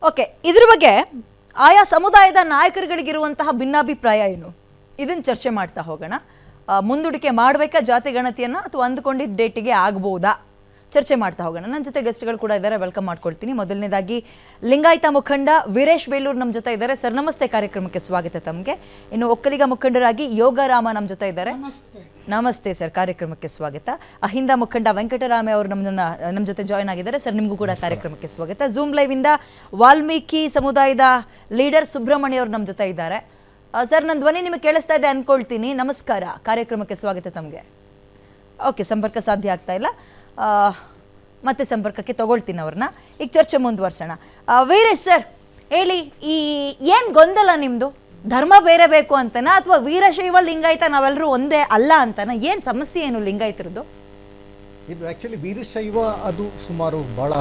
Okay, ಇದ್ರ ಬಗ್ಗೆ ಆಯಾ ಸಮುದಾಯದ ನಾಯಕರುಗಳಿಗಿರುವಂತಹ ಭಿನ್ನಾಭಿಪ್ರಾಯ ಏನು ಇದನ್ನು ಚರ್ಚೆ ಮಾಡ್ತಾ ಹೋಗೋಣ. ಮುಂದೂಡಿಕೆ ಮಾಡಬೇಕಾ ಜಾತಿ ಗಣತಿಯನ್ನು ಅಥವಾ ಅಂದುಕೊಂಡಿದ್ದ ಡೇಟಿಗೆ ಆಗ್ಬೋದಾ ಚರ್ಚೆ ಮಾಡ್ತಾ ಹೋಗೋಣ. ನನ್ನ ಜೊತೆ ಗೆಸ್ಟ್ಗಳು ಕೂಡ ಇದ್ದಾರೆ, ವೆಲ್ಕಮ್ ಮಾಡ್ಕೊಳ್ತೀನಿ. ಮೊದಲನೇದಾಗಿ ಲಿಂಗಾಯತ ಮುಖಂಡ ವೀರೇಶ್ ಬೇಲೂರು ನಮ್ಮ ಜೊತೆ ಇದ್ದಾರೆ. ಸರ್ ನಮಸ್ತೆ, ಕಾರ್ಯಕ್ರಮಕ್ಕೆ ಸ್ವಾಗತ ತಮಗೆ. ಇನ್ನು ಒಕ್ಕಲಿಗ ಮುಖಂಡರಾಗಿ ಯೋಗರಾಮ ನಮ್ಮ ಜೊತೆ ಇದ್ದಾರೆ. ನಮಸ್ತೆ ಸರ್, ಕಾರ್ಯಕ್ರಮಕ್ಕೆ ಸ್ವಾಗತ. ಅಹಿಂದ ಮುಖಂಡ ವೆಂಕಟರಾಮಯ್ಯ ಅವರು ನಮ್ಮ ಜೊತೆ ಜಾಯ್ನ್ ಆಗಿದ್ದಾರೆ. ಸರ್ ನಿಮಗೂ ಕೂಡ ಕಾರ್ಯಕ್ರಮಕ್ಕೆ ಸ್ವಾಗತ. ಝೂಮ್ ಲೈವ್ ಇಂದ ವಾಲ್ಮೀಕಿ ಸಮುದಾಯದ ಲೀಡರ್ ಸುಬ್ರಹ್ಮಣ್ಯ ಅವರು ನಮ್ಮ ಜೊತೆ ಇದ್ದಾರೆ. ಸರ್, ನನ್ನ ಧ್ವನಿ ನಿಮಗೆ ಕೇಳಿಸ್ತಾ ಇದೆ ಅನ್ಕೊಳ್ತೀನಿ. ನಮಸ್ಕಾರ, ಕಾರ್ಯಕ್ರಮಕ್ಕೆ ಸ್ವಾಗತ ತಮಗೆ. ಓಕೆ, ಸಂಪರ್ಕ ಸಾಧ್ಯ ಆಗ್ತಾ ಇಲ್ಲ, ಮತ್ತೆ ಸಂಪರ್ಕಕ್ಕೆ ತಗೊಳ್ತೀನಿ ಅವ್ರನ್ನ. ಈಗ ಚರ್ಚೆ ಮುಂದುವರ್ಸೋಣ. ವೀರೇಶ್ ಸರ್ ಹೇಳಿ, ಈ ಏನು ಗೊಂದಲ ನಿಮ್ಮದು? ಧರ್ಮ ಬೇರೆ ಬೇಕು ಅಂತನಾ ಅಥವಾ ವೀರಶೈವ ಲಿಂಗಾಯತ ನಾವೆಲ್ಲರೂ ಒಂದೇ ಅಲ್ಲ ಅಂತನಾ? ಏನು ಸಮಸ್ಯೆ ಏನು ಲಿಂಗಾಯತರದ್ದು? ಇದು ಆ್ಯಕ್ಚುಲಿ ವೀರಶೈವ ಅದು ಸುಮಾರು ಭಾಳ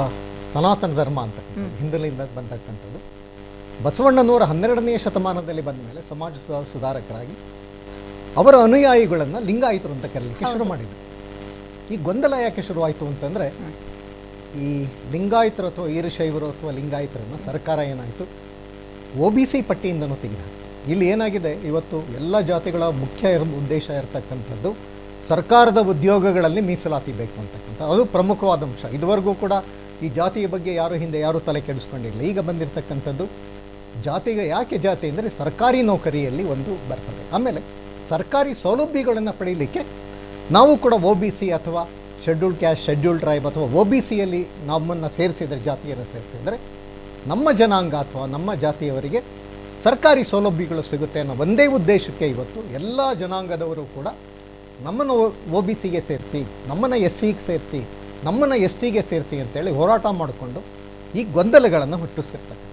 ಸನಾತನ ಧರ್ಮ ಅಂತ ಹಿಂದಿನಿಂದ ಬಂದಕ್ಕಂಥದ್ದು. ಬಸವಣ್ಣನವರ 12ನೇ ಶತಮಾನದಲ್ಲಿ ಬಂದ ಮೇಲೆ ಸಮಾಜ ಸುಧಾರಕರಾಗಿ ಅವರ ಅನುಯಾಯಿಗಳನ್ನು ಲಿಂಗಾಯತರು ಅಂತ ಕರೀಲಿಕ್ಕೆ ಶುರು ಮಾಡಿದರು. ಈ ಗೊಂದಲ ಯಾಕೆ ಶುರುವಾಯಿತು ಅಂತಂದರೆ, ಈ ಲಿಂಗಾಯತರು ಅಥವಾ ವೀರಶೈವರು ಅಥವಾ ಲಿಂಗಾಯತರನ್ನು ಸರ್ಕಾರ ಏನಾಯಿತು OBC ಪಟ್ಟಿಯಿಂದನೂ ತೆಗೆದು. ಇಲ್ಲಿ ಏನಾಗಿದೆ, ಇವತ್ತು ಎಲ್ಲ ಜಾತಿಗಳ ಮುಖ್ಯ ಉದ್ದೇಶ ಇರತಕ್ಕಂಥದ್ದು ಸರ್ಕಾರದ ಉದ್ಯೋಗಗಳಲ್ಲಿ ಮೀಸಲಾತಿ ಬೇಕು ಅಂತಕ್ಕಂಥ, ಅದು ಪ್ರಮುಖವಾದ ಅಂಶ. ಇದುವರೆಗೂ ಕೂಡ ಈ ಜಾತಿಯ ಬಗ್ಗೆ ಯಾರು ತಲೆ ಕೆಡಿಸ್ಕೊಂಡಿಲ್ಲ. ಈಗ ಬಂದಿರತಕ್ಕಂಥದ್ದು ಜಾತಿಗೆ ಯಾಕೆ ಜಾತಿ ಅಂದರೆ ಸರ್ಕಾರಿ ನೌಕರಿಯಲ್ಲಿ ಒಂದು ಬರ್ತದೆ. ಆಮೇಲೆ ಸರ್ಕಾರಿ ಸೌಲಭ್ಯಗಳನ್ನು ಪಡೀಲಿಕ್ಕೆ ನಾವು ಕೂಡ OBC ಅಥವಾ ಶೆಡ್ಯೂಲ್ಡ್ ಕ್ಯಾಸ್ಟ್, ಶೆಡ್ಯೂಲ್ಡ್ ಟ್ರೈಬ್ ಅಥವಾ OBCಯಲ್ಲಿ ನಮ್ಮನ್ನು ಸೇರಿಸಿದರೆ, ಜಾತಿಯನ್ನು ಸೇರಿಸಿದರೆ ನಮ್ಮ ಜನಾಂಗ ಅಥವಾ ನಮ್ಮ ಜಾತಿಯವರಿಗೆ ಸರ್ಕಾರಿ ಸೌಲಭ್ಯಗಳು ಸಿಗುತ್ತೆ ಅನ್ನೋ ಒಂದೇ ಉದ್ದೇಶಕ್ಕೆ ಇವತ್ತು ಎಲ್ಲ ಜನಾಂಗದವರು ಕೂಡ ನಮ್ಮನ್ನು OBCಗೆ ಸೇರಿಸಿ, ನಮ್ಮನ್ನು SCಗೆ ಸೇರಿಸಿ, ನಮ್ಮನ್ನು STಗೆ ಸೇರಿಸಿ ಅಂತೇಳಿ ಹೋರಾಟ ಮಾಡಿಕೊಂಡು ಈ ಗೊಂದಲಗಳನ್ನು ಹುಟ್ಟಿಸಿರ್ತಕ್ಕಂಥ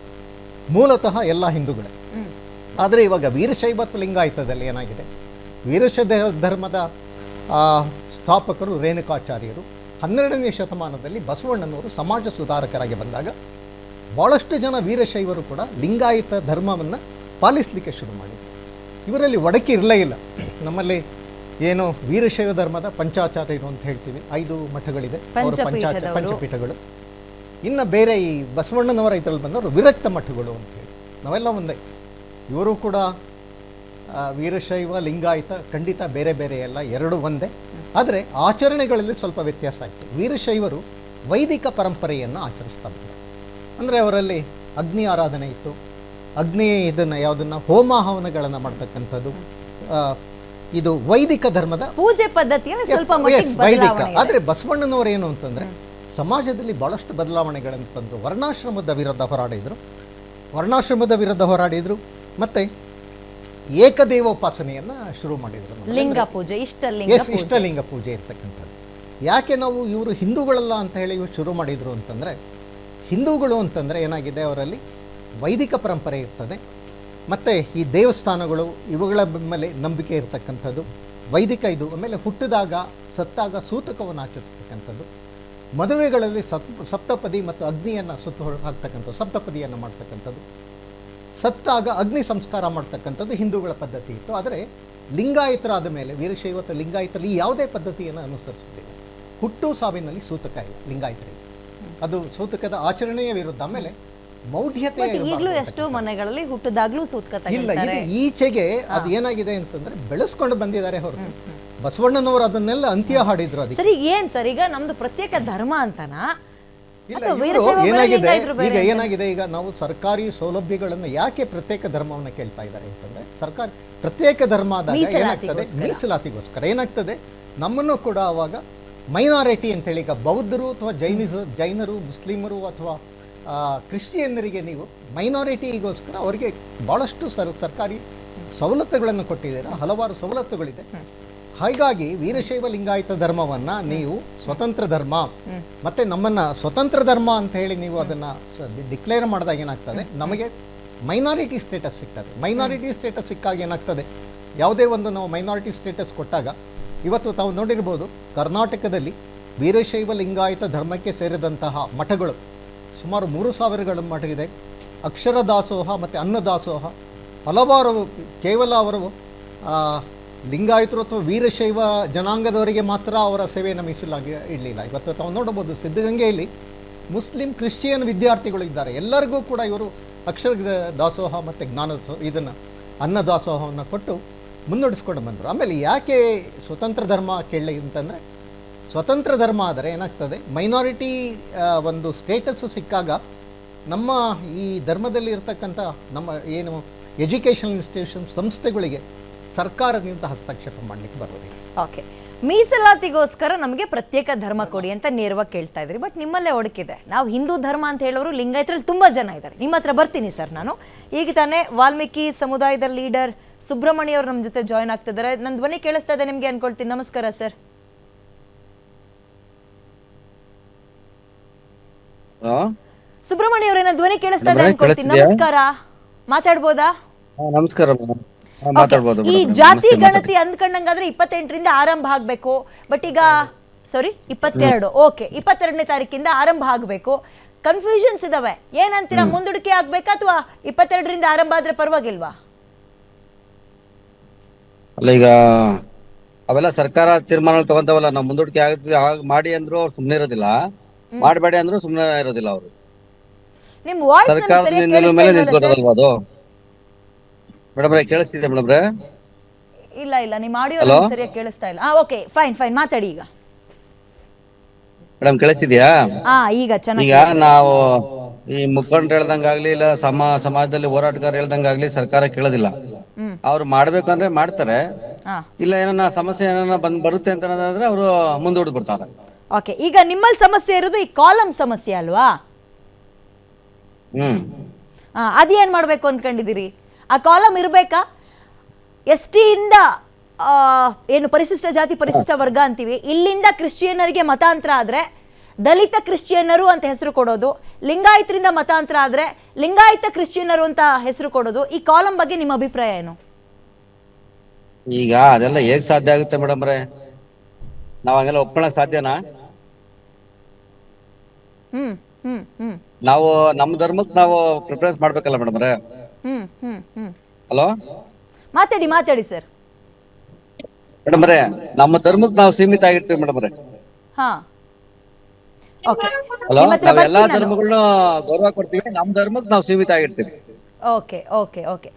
ಮೂಲತಃ ಎಲ್ಲ ಹಿಂದೂಗಳೇ. ಆದರೆ ಇವಾಗ ವೀರಶೈವ ಲಿಂಗಾಯತದಲ್ಲಿ ಏನಾಗಿದೆ, ವೀರಶೈವ ಧರ್ಮದ ಸ್ಥಾಪಕರು ರೇಣುಕಾಚಾರ್ಯರು 12ನೇ ಶತಮಾನದಲ್ಲಿ ಬಸವಣ್ಣನವರು ಸಮಾಜ ಸುಧಾರಕರಾಗಿ ಬಂದಾಗ ಭಾಳಷ್ಟು ಜನ ವೀರಶೈವರು ಕೂಡ ಲಿಂಗಾಯತ ಧರ್ಮವನ್ನು ಪಾಲಿಸಲಿಕ್ಕೆ ಶುರು ಮಾಡಿದರು. ಇವರಲ್ಲಿ ಒಡಕೆ ಇರಲೇ ಇಲ್ಲ. ನಮ್ಮಲ್ಲಿ ಏನು ವೀರಶೈವ ಧರ್ಮದ ಪಂಚಾಚಾರ್ಯರು ಅಂತ ಹೇಳ್ತೀವಿ, 5 ಮಠಗಳಿದೆ, ಪಂಚಪೀಠಗಳು. ಇನ್ನು ಬೇರೆ ಈ ಬಸವಣ್ಣನವರ ಇದರಲ್ಲಿ ಬಂದವರು ವಿರಕ್ತ ಮಠಗಳು ಅಂತ ಹೇಳಿ, ನಾವೆಲ್ಲ ಒಂದೇ. ಇವರು ಕೂಡ ವೀರಶೈವ ಲಿಂಗಾಯತ ಖಂಡಿತ ಬೇರೆ ಬೇರೆ ಎಲ್ಲ, ಎರಡು ಒಂದೇ. ಆದರೆ ಆಚರಣೆಗಳಲ್ಲಿ ಸ್ವಲ್ಪ ವ್ಯತ್ಯಾಸ ಆಯಿತು. ವೀರಶೈವರು ವೈದಿಕ ಪರಂಪರೆಯನ್ನು ಆಚರಿಸ್ತಾ ಬಂದರು. ಅಂದರೆ ಅವರಲ್ಲಿ ಅಗ್ನಿ ಆರಾಧನೆ ಇತ್ತು. ಅಗ್ನಿ ಇದನ್ನು ಯಾವುದನ್ನು ಹೋಮ ಹವನಗಳನ್ನು ಮಾಡ್ತಕ್ಕಂಥದ್ದು, ಇದು ವೈದಿಕ ಧರ್ಮದ ಪೂಜೆ ಪದ್ಧತಿಯ ಸ್ವಲ್ಪ ವೈದಿಕ. ಆದರೆ ಬಸವಣ್ಣನವರು ಏನು ಅಂತಂದರೆ ಸಮಾಜದಲ್ಲಿ ಭಾಳಷ್ಟು ಬದಲಾವಣೆಗಳನ್ನು ತಂದರು. ವರ್ಣಾಶ್ರಮದ ವಿರುದ್ಧ ಹೋರಾಡಿದರು ಮತ್ತು ಏಕದೇವೋಪಾಸನೆಯನ್ನು ಶುರು ಮಾಡಿದರು. ಲಿಂಗ ಪೂಜೆ, ಇಷ್ಟಲಿಂಗ ಪೂಜೆ ಇರ್ತಕ್ಕಂಥದ್ದು. ಯಾಕೆ ನಾವು ಇವರು ಹಿಂದೂಗಳಲ್ಲ ಅಂತ ಹೇಳಿ ಇವರು ಶುರು ಮಾಡಿದರು ಅಂತಂದರೆ, ಹಿಂದೂಗಳು ಅಂತಂದರೆ ಏನಾಗಿದೆ, ಅವರಲ್ಲಿ ವೈದಿಕ ಪರಂಪರೆ ಇರ್ತದೆ ಮತ್ತು ಈ ದೇವಸ್ಥಾನಗಳು ಇವುಗಳ ಮೇಲೆ ನಂಬಿಕೆ ಇರತಕ್ಕಂಥದ್ದು ವೈದಿಕ. ಇದು ಆಮೇಲೆ ಹುಟ್ಟಿದಾಗ ಸತ್ತಾಗ ಸೂತಕವನ್ನು ಆಚರಿಸ್ತಕ್ಕಂಥದ್ದು, ಮದುವೆಗಳಲ್ಲಿ ಸಪ್ತಪದಿ ಮತ್ತು ಅಗ್ನಿಯನ್ನು ಸುತ್ತ ಹಾಕ್ತಕ್ಕಂಥದ್ದು, ಸಪ್ತಪದಿಯನ್ನು ಮಾಡ್ತಕ್ಕಂಥದ್ದು, ಸತ್ತಾಗ ಅಗ್ನಿ ಸಂಸ್ಕಾರ ಮಾಡ್ತಕ್ಕಂಥದ್ದು ಹಿಂದೂಗಳ ಪದ್ಧತಿ ಇತ್ತು. ಆದರೆ ಲಿಂಗಾಯತರಾದ ಮೇಲೆ ವೀರಶೈವ ಲಿಂಗಾಯತರಲ್ಲಿ ಯಾವುದೇ ಪದ್ಧತಿಯನ್ನು ಅನುಸರಿಸುತ್ತಿಲ್ಲ. ಹುಟ್ಟು ಸಾವಿನಲ್ಲಿ ಸೂತಕ ಇಲ್ಲ ಲಿಂಗಾಯತರಿಗೆ, ಅದು ಸೂತಕದ ಆಚರಣೆಯ ವಿರುದ್ಧ. ಆಮೇಲೆ ಮೌಢ್ಯತೆ ಈಗಲೂ ಎಷ್ಟೋ ಮನೆಗಳಲ್ಲಿ ಹುಟ್ಟಿದಾಗ್ಲೂ ಸೂತಕ ಇಲ್ಲ. ಇದು ಈಚೆಗೆ ಅದು ಏನಾಗಿದೆ ಅಂತಂದ್ರೆ ಬೆಳೆಸ್ಕೊಂಡು ಬಂದಿದ್ದಾರೆ ಹೊರತು ಬಸವಣ್ಣನವರು ಅದನ್ನೆಲ್ಲ ಅಂತ್ಯ ಹಾಡಿದ್ರು. ಅದಕ್ಕೆ ಸರಿ, ಏನ್ ಸರ್ ಈಗ ನಮ್ದು ಪ್ರತ್ಯೇಕ ಧರ್ಮ ಅಂತನಾ? ಇಲ್ಲ, ಏನಾಗಿದೆ ಈಗ ನಾವು ಸರ್ಕಾರಿ ಸೌಲಭ್ಯಗಳನ್ನು ಯಾಕೆ ಪ್ರತ್ಯೇಕ ಧರ್ಮವನ್ನು ಕೇಳ್ತಾ ಇದ್ದಾರೆ ಅಂತಂದ್ರೆ, ಸರ್ಕಾರ ಪ್ರತ್ಯೇಕ ಧರ್ಮ ಆದಾಗ ಏನಾಗ್ತದೆ, ಮೀಸಲಾತಿಗೋಸ್ಕರ ಏನಾಗ್ತದೆ, ನಮ್ಮನ್ನು ಕೂಡ ಅವಾಗ ಮೈನಾರಿಟಿ ಅಂತೇಳಿ, ಈಗ ಬೌದ್ಧರು ಅಥವಾ ಜೈನರು, ಮುಸ್ಲಿಮರು ಅಥವಾ ಕ್ರಿಶ್ಚಿಯನ್ನರಿಗೆ ನೀವು ಮೈನಾರಿಟಿಗೋಸ್ಕರ ಅವರಿಗೆ ಭಾಳಷ್ಟು ಸರ್ಕಾರಿ ಸವಲತ್ತುಗಳನ್ನು ಕೊಟ್ಟಿದ್ದೀರಾ, ಹಲವಾರು ಸವಲತ್ತುಗಳಿದೆ. ಹಾಗಾಗಿ ವೀರಶೈವ ಲಿಂಗಾಯತ ಧರ್ಮವನ್ನು ನೀವು ಸ್ವತಂತ್ರ ಧರ್ಮ ಮತ್ತೆ ನಮ್ಮನ್ನು ಸ್ವತಂತ್ರ ಧರ್ಮ ಅಂತ ಹೇಳಿ ನೀವು ಅದನ್ನು ಡಿಕ್ಲೇರ್ ಮಾಡಿದಾಗ ಏನಾಗ್ತದೆ, ನಮಗೆ ಮೈನಾರಿಟಿ ಸ್ಟೇಟಸ್ ಸಿಗ್ತದೆ. ಮೈನಾರಿಟಿ ಸ್ಟೇಟಸ್ ಸಿಕ್ಕಾಗ ಏನಾಗ್ತದೆ, ಯಾವುದೇ ಒಂದು ನಾವು ಮೈನಾರಿಟಿ ಸ್ಟೇಟಸ್ ಕೊಟ್ಟಾಗ, ಇವತ್ತು ತಾವು ನೋಡಿರ್ಬೋದು ಕರ್ನಾಟಕದಲ್ಲಿ ವೀರಶೈವ ಲಿಂಗಾಯತ ಧರ್ಮಕ್ಕೆ ಸೇರಿದಂತಹ ಮಠಗಳು ಸುಮಾರು 3000 ಮಠ ಇದೆ. ಅಕ್ಷರ ದಾಸೋಹ ಮತ್ತು ಅನ್ನದಾಸೋಹ ಹಲವಾರು, ಕೇವಲ ಅವರು ಲಿಂಗಾಯತರು ಅಥವಾ ವೀರಶೈವ ಜನಾಂಗದವರಿಗೆ ಮಾತ್ರ ಅವರ ಸೇವೆಯನ್ನು ಮೀಸಲಾಗಿ ಇಡಲಿಲ್ಲ. ಇವತ್ತು ತಾವು ನೋಡಬಹುದು ಸಿದ್ಧಗಂಗೆಯಲ್ಲಿ ಮುಸ್ಲಿಂ ಕ್ರಿಶ್ಚಿಯನ್ ವಿದ್ಯಾರ್ಥಿಗಳು ಇದ್ದಾರೆ, ಎಲ್ಲರಿಗೂ ಕೂಡ ಇವರು ಅಕ್ಷರ ದಾಸೋಹ ಮತ್ತು ಜ್ಞಾನೋತ್ಸವ ಇದನ್ನು ಅನ್ನದಾಸೋಹವನ್ನು ಕೊಟ್ಟು ಮುನ್ನಡೆಸ್ಕೊಂಡು ಬಂದರು. ಆಮೇಲೆ ಯಾಕೆ ಸ್ವತಂತ್ರ ಧರ್ಮ ಕೇಳಲಿ ಅಂತಂದರೆ, ಸ್ವತಂತ್ರ ಧರ್ಮ ಆದರೆ ಏನಾಗ್ತದೆ, ಮೈನಾರಿಟಿ ಒಂದು ಸ್ಟೇಟಸ್ ಸಿಕ್ಕಾಗ ನಮ್ಮ ಈ ಧರ್ಮದಲ್ಲಿ ಇರ್ತಕ್ಕಂಥ ನಮ್ಮ ಏನು ಎಜುಕೇಷನಲ್ ಇನ್ಸ್ಟಿಟ್ಯೂಷನ್ ಸಂಸ್ಥೆಗಳಿಗೆ ಸರ್ಕಾರದಿಂದ ಹಸ್ತಕ್ಷೇಪ ಮಾಡಲಿಕ್ಕೆ ಬರೋದಿಲ್ಲ. ಓಕೆ, ಮೀಸಲಾತಿಗೋಸ್ಕರ ನಮಗೆ ಪ್ರತ್ಯೇಕ ಧರ್ಮ ಕೊಡಿ ಅಂತ ನೇರವಾಗಿ ಕೇಳ್ತಾ ಇದ್ರಿ. ಬಟ್ ನಿಮ್ಮಲ್ಲೇ ಒಡಕಿದೆ, ನಾವು ಹಿಂದೂ ಧರ್ಮ ಅಂತ ಹೇಳೋರು ಲಿಂಗಾಯತರಲ್ಲಿ ತುಂಬ ಜನ ಇದ್ದಾರೆ. ನಿಮ್ಮ ಹತ್ರ ಬರ್ತೀನಿ ಸರ್ ನಾನು. ಈಗ ತಾನೇ ವಾಲ್ಮೀಕಿ ಸಮುದಾಯದ ಲೀಡರ್ ಸುಬ್ರಹ್ಮಣ್ಯ ಅವರು ನಮ್ಮ ಜೊತೆ ಜಾಯ್ನ್ ಆಗ್ತಿದ್ದಾರೆ. ನನ್ನ ಧ್ವನಿ ಕೇಳಿಸ್ತಾ ಇದೆ ನಿಮಗೆ ಅನ್ಕೊಳ್ತೀನಿ. ನಮಸ್ಕಾರ ಸರ್. ಸುಬ್ರಹ್ಮಣ್ಯ ಅವರೇನ ಧ್ವನಿ ಕೇಳಿಸ್ತಾ ಇದೆ ಅನ್ಕೊಳ್ತೀನಿ. ನಮಸ್ಕಾರ, ಮಾತಾಡ್ಬೋದಾ? ನಮಸ್ಕಾರ. ಈ ಜಾತಿ ಗಣತಿ ಅಂದ್ಕೊಂಡಂಗಾದ್ರೆ 28ರಿಂದ ಆರಂಭ ಆಗ್ಬೇಕು. ಬಟ್ ಈಗ 22 ಓಕೆ 22ನೇ ತಾರೀಕಿಂದ ಆರಂಭ ಆಗ್ಬೇಕು. ಕನ್ಫ್ಯೂಷನ್ಸ್ ಇದಾವೆ, ಏನಂತೀರಾ? ಮುಂದೂಡಿಕೆ ಆಗ್ಬೇಕಾ ಅಥವಾ 22ರಿಂದ ಆರಂಭ ಆದ್ರೆ ಪರವಾಗಿಲ್ವಾ? ಅಲ್ಲ, ಈಗ ಅವೆಲ್ಲ ಸರ್ಕಾರ ತೀರ್ಮಾನ ತಗೊಂತವಲ್ಲ, ನಾವು ಮುಂದೂಡಿಕೆ ಮಾಡಿ ಅಂದ್ರು ಅವ್ರು ಸುಮ್ನೆ ಇರೋದಿಲ್ಲ, ಮಾಡಬೇಡಿ ಅಂದ್ರು ಸುಮ್ನೆ ಇರೋದಿಲ್ಲ. ಅವರು ನಿಮ್ ವಾಯ್ಸ್ ಸರ್ಕಾರದ ಮೇಲೆ ನಿಂತ್ಕೋದಲ್ವಾ ಅದು? ಮೇಡಮ್ ಕೇಳಿಸ್ತಿದೆ ಮೇಡಮ್? ಇಲ್ಲ ನಿಮ್ಮ ಆಡಿಯೋ ಸರಿಯಾಗಿ ಕೇಳಿಸ್ತಾ ಇಲ್ಲ. ಓಕೆ, ಫೈನ್ ಮಾತಾಡಿ ಈಗ. ಮೇಡಮ್ ಕೇಳಿಸ್ತಿದ್ಯಾ? ಈಗ ಚೆನ್ನಾಗಿ. ಈಗ ನಾವು ಈ ಮುಖಂಡ್ರು ಹೇಳ್ದಂಗಾಗ್ಲಿ, ಇಲ್ಲ ಸಮಾಜದಲ್ಲಿ ಹೋರಾಟಗಾರ ಹೇಳ್ದಂಗಾಗ್ಲಿ ಸರ್ಕಾರ ಕೇಳೋದಿಲ್ಲ. ಅವ್ರು ಮಾಡ್ಬೇಕಂದ್ರೆ ಮಾಡ್ತಾರೆ, ಇಲ್ಲ ಏನನ್ನ ಸಮಸ್ಯೆ ಏನನ್ನ ಬರುತ್ತೆ ಅಂತ ಅನ್ನೋದಾದ್ರೆ ಅವರು ಮುಂದೂಡ್ ಬಿಡ್ತಾರೆ. ಓಕೆ, ಈಗ ನಿಮ್ಮಲ್ಲಿ ಸಮಸ್ಯೆ ಇರೋದು ಈ ಕಾಲಮ್ ಸಮಸ್ಯೆ ಅಲ್ವಾ? ಅದೇನ್ ಮಾಡ್ಬೇಕು ಅನ್ಕೊಂಡಿದ್ದೀರಿ? ಆ ಕಾಲಮ್ ಇರಬೇಕಾ? ST-ಯಿಂದ ಏನು ಪರಿಶಿಷ್ಟ ಜಾತಿ ಪರಿಶಿಷ್ಟ ವರ್ಗ ಅಂತೀವಿ, ಇಲ್ಲಿಂದ ಕ್ರಿಶ್ಚಿಯನ್ನರಿಗೆ ಮತಾಂತರ ಆದರೆ ದಲಿತ ಕ್ರಿಶ್ಚಿಯನ್ನರು ಅಂತ ಹೆಸರು ಕೊಡೋದು, ಲಿಂಗಾಯತರಿಂದ ಮತಾಂತರ ಆದರೆ ಲಿಂಗಾಯತ ಕ್ರಿಶ್ಚಿಯನ್ನರು ಅಂತ ಹೆಸರು ಕೊಡೋದು. ಈ ಕಾಲಮ್ ಬಗ್ಗೆ ನಿಮ್ಮ ಅಭಿಪ್ರಾಯ ಏನು? ಈಗ ಅದೆಲ್ಲ ಹೇಗ್ ಸಾಧ್ಯ ಆಗುತ್ತೆ ಮೇಡಮ್ರೆ? ನಾವ್ ಹಂಗೆಲ್ಲ ಒಪ್ಕೊಳಕ್ ಸಾಧ್ಯನಾ? ನಾವು ನಮ್ಮ ಧರ್ಮಕ್ಕೆ ನಾವು ಪ್ರಿಫರೆನ್ಸ್ ಮಾಡ್ಬೇಕಲ್ಲ ಮೇಡಮ್ರೆ? ಹಲೋ, ಮಾತಾಡಿ ಸರ್. ಮೇಡಮ್ರೆ, ನಮ್ಮ ಧರ್ಮಕ್ಕೆ ನಾವು ಸೀಮಿತ ಆಗಿರ್ತೀವಿ ಮೇಡಮ್ರೆ. ಹಲೋ, ನಾವ್ ಎಲ್ಲಾ ಧರ್ಮಗಳನ್ನ ಗೌರವ ಕೊಡ್ತೀವಿ, ನಮ್ಮ ಧರ್ಮಕ್ಕೆ ನಾವು ಸೀಮಿತ ಆಗಿರ್ತೀವಿ. ಓಕೆ